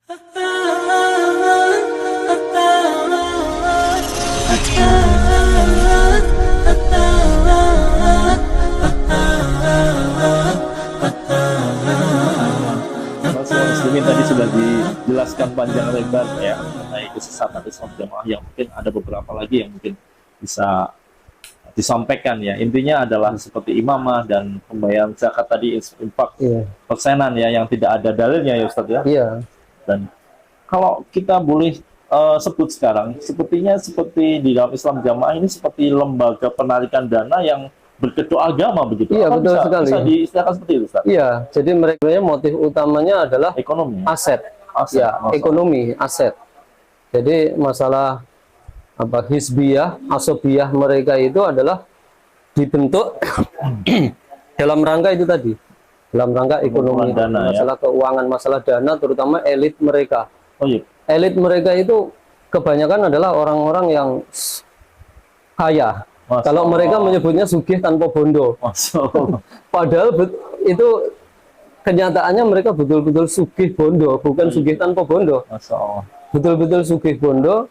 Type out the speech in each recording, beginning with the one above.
Muslimin tadi sudah dijelaskan panjang lebar ya mengenai kesesatan Islam Jamaah, yang mungkin ada beberapa lagi yang mungkin bisa disampaikan ya. Intinya adalah seperti imamah dan pembayaran zakat tadi, infak persenan ya, yang tidak ada dalilnya ya Ustaz ya. Iya. Dan kalau kita boleh sebut sekarang, sepertinya seperti di dalam Islam Jamaah ini seperti lembaga penarikan dana yang berkedok agama begitu. Iya, Apa betul sekali. bisa diistilahkan seperti itu Ustaz? Iya, jadi mereka motif utamanya adalah Ekonomi. aset. Aset, Ya, masalah. ekonomi, aset. Jadi masalah apa hizbiyah, asobiyah mereka itu adalah dibentuk dalam rangka itu tadi. Dalam rangka ekonomi, dana, masalah keuangan, masalah dana, terutama elit mereka. Oh iya. Elit mereka itu kebanyakan adalah orang-orang yang kaya. Kalau mereka menyebutnya sugih tanpa bondo. Padahal itu kenyataannya mereka betul-betul sugih bondo, bukan sugih tanpa bondo. Betul-betul sugih bondo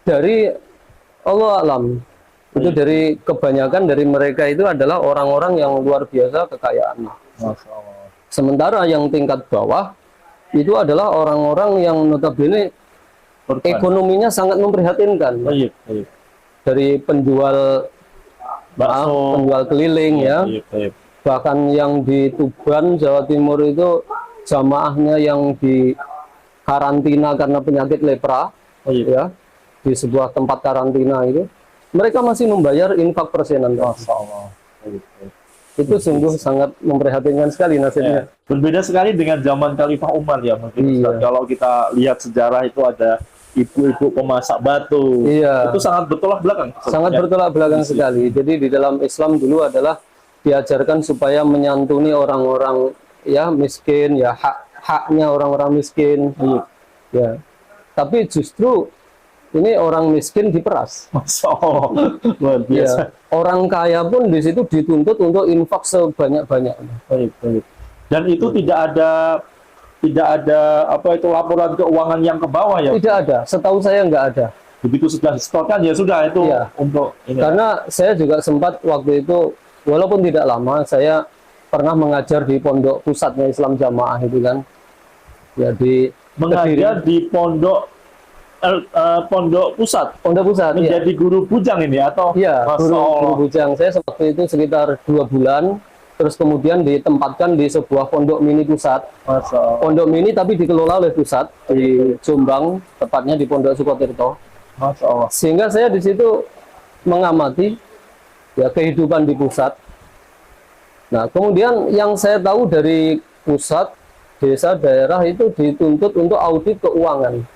dari Allah alam. Itu dari kebanyakan dari mereka itu adalah orang-orang yang luar biasa kekayaannya. Sementara yang tingkat bawah itu adalah orang-orang yang notabene ekonominya sangat memprihatinkan. Dari penjual bakso, penjual keliling ya. Bahkan yang di Tuban, Jawa Timur itu jamaahnya yang di karantina karena penyakit lepra, ya, di sebuah tempat karantina itu, mereka masih membayar infak persenan. Itu sungguh sangat memprihatinkan sekali nasibnya. Berbeda sekali dengan zaman Khalifah Umar ya mungkin. Kalau kita lihat sejarah itu ada ibu-ibu pemasak batu. Itu sangat bertolak belakang. Sangat bertolak belakang sekali. Jadi di dalam Islam dulu adalah diajarkan supaya menyantuni orang-orang ya miskin, ya haknya orang-orang miskin. Ya. Tapi justru ini orang miskin diperas. Luar biasa. Ya. Orang kaya pun di situ dituntut untuk infak sebanyak-banyaknya. Dan itu tidak ada apa itu laporan keuangan yang ke bawah ya? Tidak ada, setahu saya nggak ada. Begitu sudah disetorkan ya sudah itu untuk ini. Karena saya juga sempat waktu itu, walaupun tidak lama, saya pernah mengajar di pondok pusatnya Islam Jamaah itu kan. Ya di mengajar di pondok pusat. Pondok pusat. Menjadi guru bujang ini atau? Iya, guru bujang. Saya seperti itu sekitar 2 bulan. Terus kemudian ditempatkan di sebuah pondok mini pusat. Pondok mini tapi dikelola oleh pusat di Jombang, tepatnya di Pondok Sukotirto. Sehingga saya di situ mengamati ya kehidupan di pusat. Nah, kemudian yang saya tahu dari pusat, desa, daerah itu dituntut untuk audit keuangan.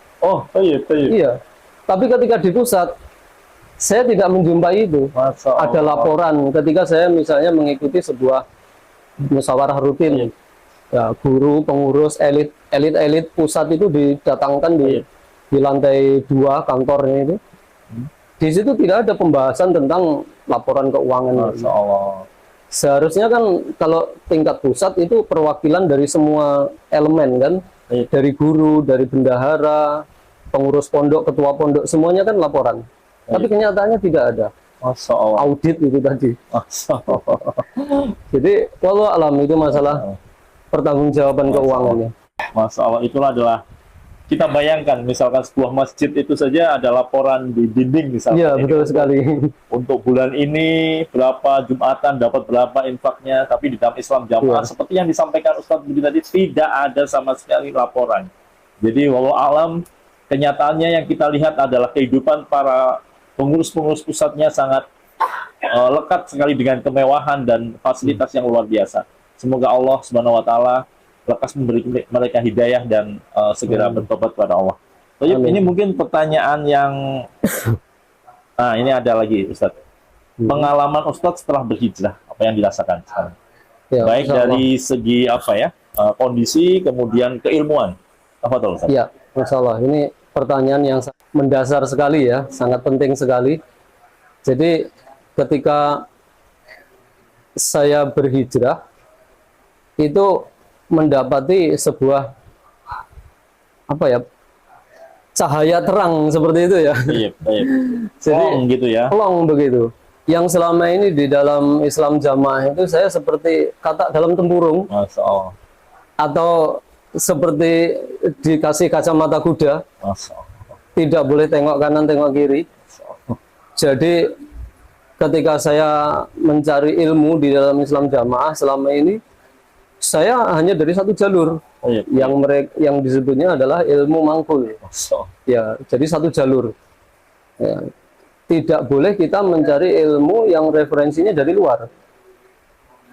Iya. Tapi ketika di pusat, saya tidak menjumpai itu. Ada laporan ketika saya misalnya mengikuti sebuah musyawarah rutin. Ya, guru, pengurus, elit pusat itu didatangkan di lantai 2 kantornya itu. Di situ tidak ada pembahasan tentang laporan keuangan. Seharusnya kan kalau tingkat pusat itu perwakilan dari semua elemen kan, dari guru, dari bendahara, pengurus pondok, ketua pondok, semuanya kan laporan. Tapi kenyataannya tidak ada. Audit itu tadi. Jadi walau alam itu masalah pertanggungjawaban keuangannya. Masalah itulah adalah kita bayangkan misalkan sebuah masjid itu saja ada laporan di dinding misalnya. Iya, betul sekali. Untuk bulan ini berapa Jumatan dapat berapa infaknya, tapi di dalam Islam Jamaah seperti yang disampaikan Ustadz Budi tadi tidak ada sama sekali laporan. Jadi walau alam kenyataannya yang kita lihat adalah kehidupan para pengurus-pengurus pusatnya sangat lekat sekali dengan kemewahan dan fasilitas yang luar biasa. Semoga Allah Subhanahu wa taala lekas memberi mereka hidayah dan segera bertobat kepada Allah. Ini mungkin pertanyaan yang ini ada lagi Ustadz. Pengalaman Ustadz setelah berhijrah, apa yang dirasakan sekarang? Ya, baik dari segi apa ya? Kondisi kemudian keilmuan. Apa tuh Ustadz? Ya, Masya Allah. Ini pertanyaan yang mendasar sekali ya, sangat penting sekali. Jadi ketika saya berhijrah itu mendapati sebuah apa ya, cahaya terang seperti itu ya. Iya, iya. Jadi Plong gitu ya. plong begitu. Yang selama ini di dalam Islam jamaah itu saya seperti kata dalam tempurung, Masya Allah. atau seperti dikasih kacamata kuda, Masya Allah. tidak boleh tengok kanan tengok kiri. Jadi ketika saya mencari ilmu di dalam Islam jamaah selama ini, saya hanya dari satu jalur, Iya. yang disebutnya adalah ilmu mangkul. Masya Allah. Ya, jadi satu jalur. Ya, tidak boleh kita mencari ilmu yang referensinya dari luar.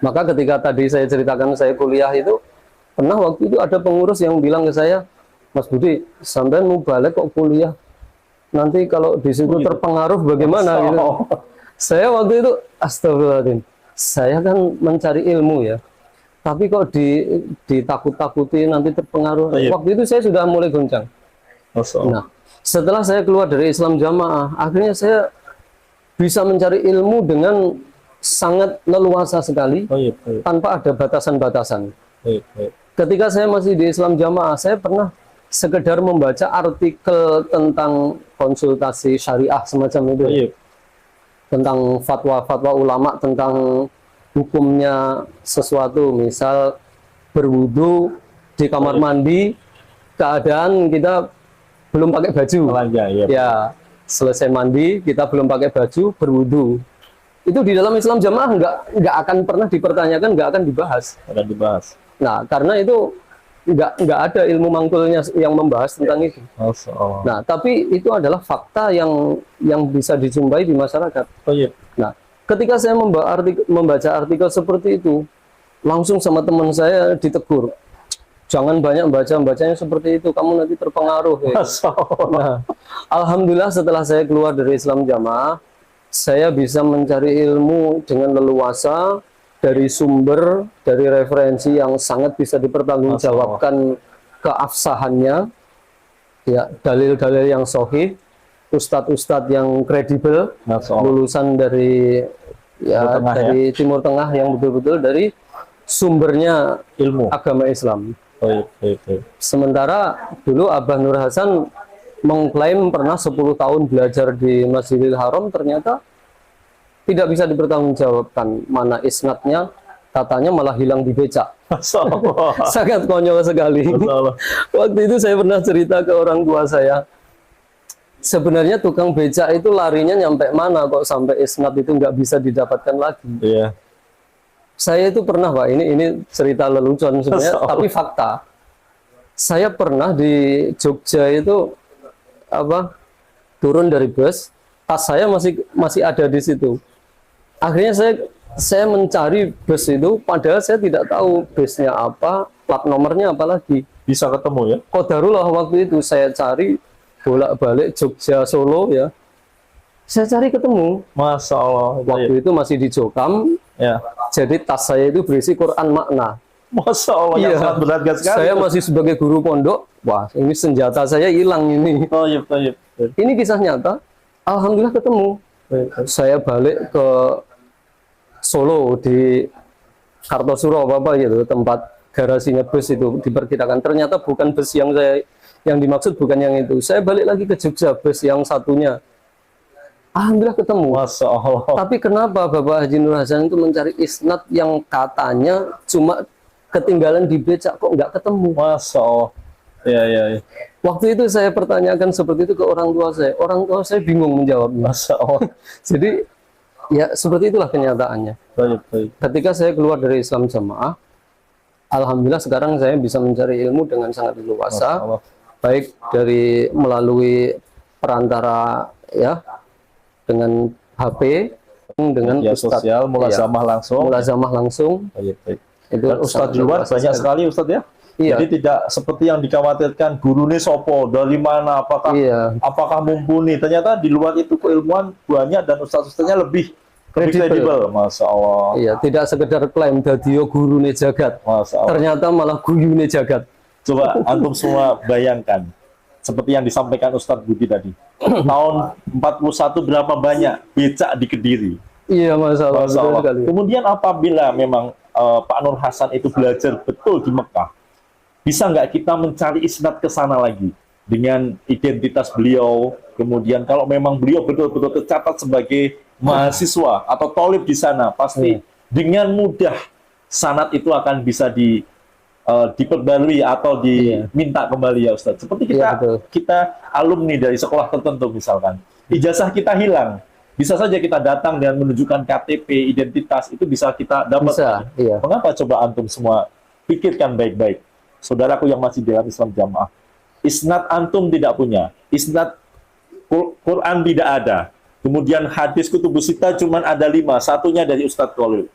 Maka ketika tadi saya ceritakan saya kuliah itu, pernah waktu itu ada pengurus yang bilang ke saya, Mas Budi, sampai mau balik kok kuliah, nanti kalau di situ terpengaruh bagaimana gitu. Saya waktu itu astagfirullahaladzim, saya kan mencari ilmu ya, tapi kok ditakut-takuti nanti terpengaruh. Iya. Waktu itu saya sudah mulai goncang. Masya Allah. Nah, setelah saya keluar dari Islam jamaah, akhirnya saya bisa mencari ilmu dengan sangat leluasa sekali, Iya, iya. tanpa ada batasan-batasan. Iya, iya. Ketika saya masih di Islam jamaah, saya pernah sekedar membaca artikel tentang konsultasi syariah semacam itu, Iya. tentang fatwa-fatwa ulama tentang hukumnya sesuatu, misal berwudu di kamar mandi, keadaan kita belum pakai baju. Belanja, iya. Ya, selesai mandi kita belum pakai baju, berwudu. Itu di dalam Islam jamaah nggak akan pernah dipertanyakan, nggak akan dibahas. Akan dibahas. Nah, karena itu nggak ada ilmu mangkulnya yang membahas tentang itu. Masya Allah. Nah, tapi itu adalah fakta yang bisa dijumpai di masyarakat. Oh iya. Nah, ketika saya membaca artikel seperti itu, langsung sama teman saya ditegur. Jangan banyak bacanya seperti itu, kamu nanti terpengaruh. Ya. Masya Allah. Nah, alhamdulillah setelah saya keluar dari Islam jamaah, saya bisa mencari ilmu dengan leluasa dari sumber, dari referensi yang sangat bisa dipertanggungjawabkan keabsahannya, ya, dalil-dalil yang sahih, ustadz-ustadz yang kredibel, Masya Allah. lulusan dari Timur Tengah, dari Timur Tengah yang betul-betul dari sumbernya Ilmu. agama Islam. Oh iya, iya, iya. Sementara dulu Abah Nur Hasan mengklaim pernah 10 tahun belajar di Masjidil Haram, ternyata tidak bisa dipertanggungjawabkan. Mana isnadnya, katanya malah hilang di becak. Masya Allah. Sangat konyol sekali. Masya Allah. Waktu itu saya pernah cerita ke orang tua saya, sebenarnya tukang becak itu larinya nyampe mana kok sampai isnad itu nggak bisa didapatkan lagi. Iya. Saya itu pernah, Pak, ini cerita lelucon sebenarnya, tapi fakta. Saya pernah di Jogja itu turun dari bus, tas saya masih ada di situ. Akhirnya saya mencari bus itu, padahal saya tidak tahu busnya apa, plat nomornya apa lagi. Bisa ketemu ya? Qadarullah waktu itu saya cari bolak-balik Jogja Solo ya. Saya cari ketemu. Masya Allah. Waktu itu masih di Jokam. Ya. Jadi tas saya itu berisi Quran makna. Masya Allah. Yang sangat berharga sekali. Saya masih sebagai guru pondok. Wah, ini senjata saya hilang ini. Oh iya, iya. Ini kisah nyata. Alhamdulillah ketemu. Saya balik ke Solo di Kartosuro apa gitu, tempat garasinya bus itu diperkirakan. Ternyata bukan bus yang dimaksud bukan yang itu. Saya balik lagi ke Jogja, bus yang satunya. Alhamdulillah ketemu. Masya Allah. Tapi kenapa Bapak Haji Nur Hasan itu mencari isnad yang katanya cuma ketinggalan di becak, kok nggak ketemu? Masya Allah. Iya, iya, iya. Waktu itu saya pertanyakan seperti itu ke orang tua saya. Orang tua saya bingung menjawabnya. Masya Allah. Jadi ya seperti itulah kenyataannya. Baik, baik. Ketika saya keluar dari Islam jamaah, alhamdulillah sekarang saya bisa mencari ilmu dengan sangat Masya leluasa, Allah. baik dari melalui perantara ya dengan HP, dengan Media ustadz, sosial, mulazamah langsung. mulazamah langsung. Baik, baik. Itu Dan Ustadz di luar banyak sekali Ustadz ya. Iya. Jadi tidak seperti yang dikhawatirkan guru ini sopo dari mana, apakah mumpuni. Ternyata di luar itu keilmuan banyak dan ustadz-ustadznya lebih kredibel. Masya Allah. Iya, tidak sekedar klaim dadio gurune jagat. Masya Allah. Ternyata malah guyune jagat. Coba antum semua bayangkan seperti yang disampaikan Ustadz Budi tadi. Tahun 41 berapa banyak becak di Kediri. Iya, masalah. Masya Allah. Kemudian apabila memang Pak Nur Hasan itu belajar betul di Mekah, bisa nggak kita mencari isnad ke sana lagi dengan identitas beliau, kemudian kalau memang beliau betul-betul tercatat sebagai mahasiswa atau thalib di sana, pasti dengan mudah sanad itu akan bisa diperbarui atau diminta kembali ya Ustadz. Seperti kita alumni dari sekolah tertentu misalkan, ijazah kita hilang, bisa saja kita datang dan menunjukkan KTP, identitas, itu bisa kita dapat. Mengapa coba antum semua pikirkan baik-baik, saudaraku yang masih dalam Islam Jamaah, isnad antum tidak punya, isnad Quran tidak ada, kemudian hadis kutubus sittah cuma ada 5, satunya dari Ustadz Khalil.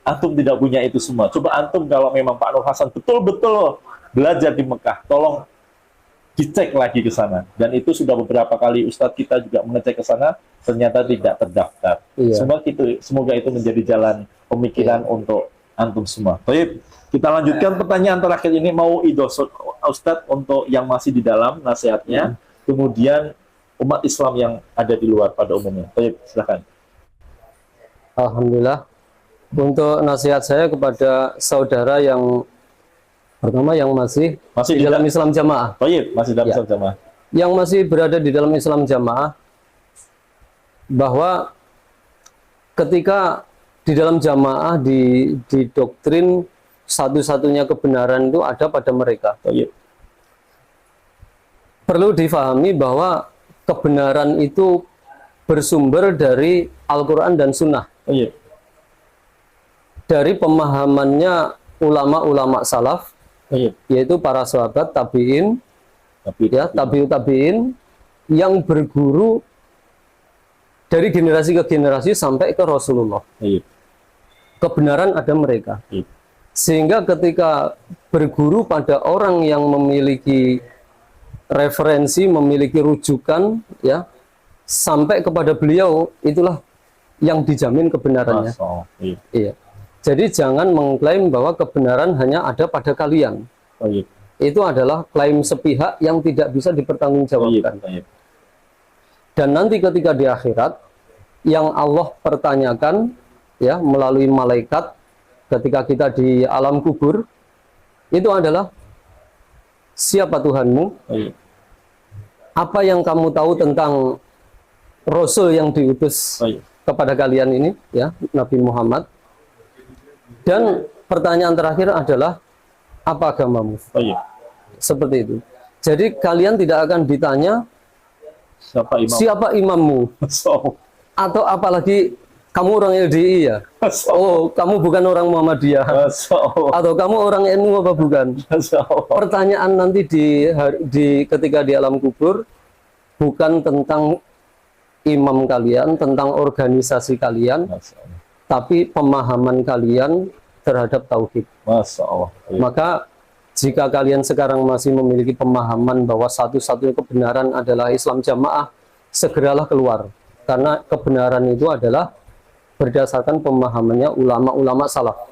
Antum tidak punya itu semua. Coba antum kalau memang Pak Nur Hasan betul-betul belajar di Mekah, tolong dicek lagi ke sana. Dan itu sudah beberapa kali Ustadz kita juga mengecek ke sana, ternyata tidak terdaftar. Semoga itu menjadi jalan pemikiran untuk antum semua. Baik, kita lanjutkan pertanyaan terakhir ini, mau idoh Ustadz untuk yang masih di dalam nasihatnya, kemudian umat Islam yang ada di luar pada umumnya. Baik, silakan. Alhamdulillah. Untuk nasihat saya kepada saudara yang pertama yang masih di dalam Islam Jamaah. Baik, masih dalam Islam Jamaah. Yang masih berada di dalam Islam Jamaah, bahwa ketika di dalam jamaah di doktrin satu-satunya kebenaran itu ada pada mereka. Perlu difahami bahwa kebenaran itu bersumber dari Al-Quran dan Sunnah. Dari pemahamannya ulama-ulama salaf, yaitu para sahabat, tabi'in, tabi'ut tabi'in, yang berguru dari generasi ke generasi sampai ke Rasulullah. Kebenaran ada mereka. Sehingga ketika berguru pada orang yang memiliki referensi, memiliki rujukan, ya, sampai kepada beliau, itulah yang dijamin kebenarannya. Jadi jangan mengklaim bahwa kebenaran hanya ada pada kalian. Itu adalah klaim sepihak yang tidak bisa dipertanggungjawabkan. Dan nanti ketika di akhirat, yang Allah pertanyakan, ya, melalui malaikat ketika kita di alam kubur, itu adalah siapa Tuhanmu? Apa yang kamu tahu tentang Rasul yang diutus kepada kalian ini, ya, Nabi Muhammad? Dan pertanyaan terakhir adalah apa agamamu? Seperti itu. Jadi kalian tidak akan ditanya siapa imammu? Atau apalagi kamu orang LDI ya? Oh, kamu bukan orang Muhammadiyah. Atau kamu orang NU apa bukan? Pertanyaan nanti ketika di alam kubur bukan tentang imam kalian, tentang organisasi kalian, tapi pemahaman kalian terhadap tauhid. Maka jika kalian sekarang masih memiliki pemahaman bahwa satu-satunya kebenaran adalah Islam Jamaah, segeralah keluar. Karena kebenaran itu adalah berdasarkan pemahamannya ulama-ulama salaf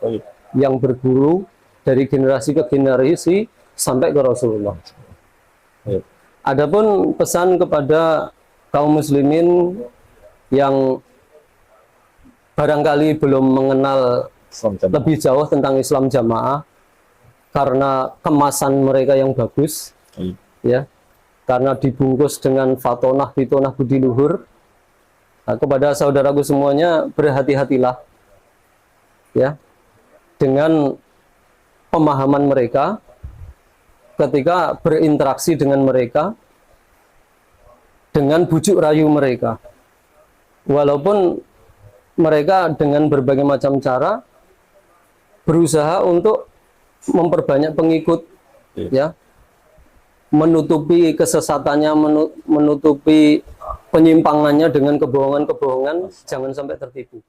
yang berguru dari generasi ke generasi sampai ke Rasulullah. Adapun pesan kepada kaum muslimin yang barangkali belum mengenal lebih jauh tentang Islam Jamaah karena kemasan mereka yang bagus, ya, karena dibungkus dengan fatonah, fitonah, budi luhur. Nah, kepada saudaraku semuanya, berhati-hatilah, ya, dengan pemahaman mereka ketika berinteraksi dengan mereka, dengan bujuk rayu mereka. Walaupun mereka dengan berbagai macam cara berusaha untuk memperbanyak pengikut, ya, menutupi kesesatannya, menutupi penyimpangannya dengan kebohongan-kebohongan, jangan sampai tertipu.